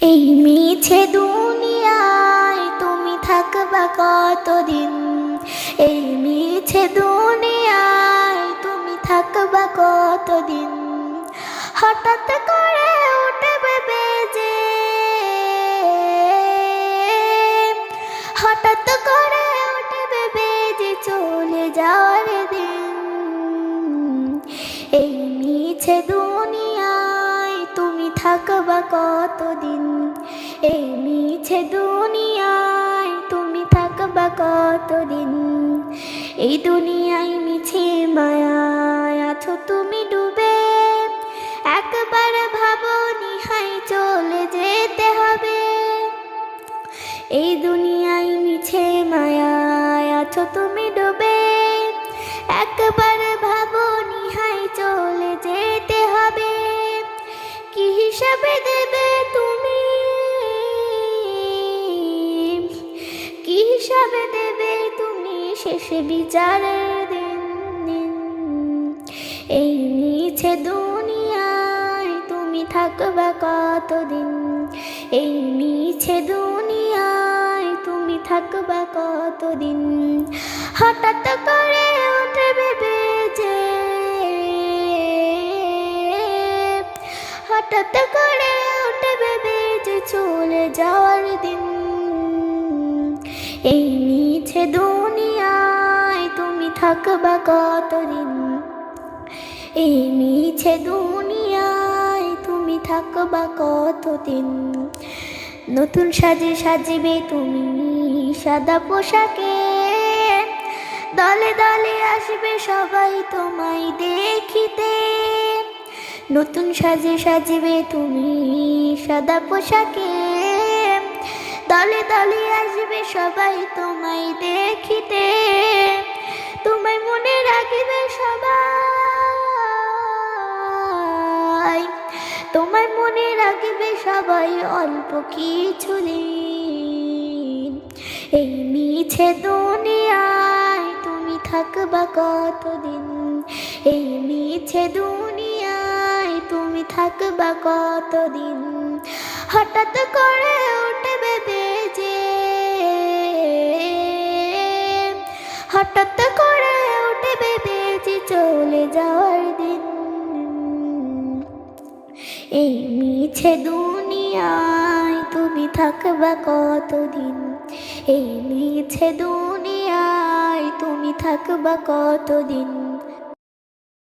এই মিছে দুনিয়ায় তুমি থাকবা কতদিন? এই মিছে দুনিয়ায় তুমি থাকবা কতদিন? হঠাৎ করে উঠবে বেজে, হঠাৎ করে উঠবে বেজে চলে যাওয়ার দিন। এই মিছে দুনিয়ায় তুমি থাকবা কতদিন? এই মিছে দুনিয়ায় তুমি থাকবা কতদিন? এই দুনিয়ায় মিছে মায়ায় আছো তুমি ডুবে, একবার ভাবো নিহাই চলে যেতে হবে। এই দুনিয়ায় মিছে মায়ায় আছো তুমি ডুবে, একবার ভাবো নিহাই চলে যেতে হবে। কি হিসাবে দেবে তুমি, কি হিসাবে দেবে তুমি শেষে বিচারের দিন? এই মিছে দুনিয়ায় তুমি থাকবা কতদিন? এই মিছে দুনিয়ায় তুমি থাকবা কতদিন? হঠাৎ করে উঠবে বেজে, হঠাৎ করে উঠবে বেজে চলে যাওয়ার দিন। এই মিছে দুনিয়ায় তুমি থাকবা কতদিন? এই মিছে দুনিয়ায় তুমি থাকবা কতদিন? নতুন সাজে সাজিবে তুমি সাদা পোশাকে, দলে দলে আসবে সবাই তোমায় দেখিতে। নতুন সাজে সাজিবে তুমি সাদা পোশাকে, দলে দলে আসবে সবাই তোমায় দেখিতে। তোমায় মনে রাখবে সবাই, তোমায় মনে রাখবে সবাই অল্প কিছু দিন। এই মিছে দুনিয়ায় তুমি থাকবা কতদিন? এই মিছে দুনিয়ায় তুমি থাকবা কতদিন? হঠাৎ করে উঠবে বেজে, হঠাৎ করে উঠবে বেজে চলে যাওয়ার দিন। এই মিছে দুনিয়ায় তুমি থাকবা কতদিন? এই মিছে দুনিয়ায় তুমি থাকবা কতদিন?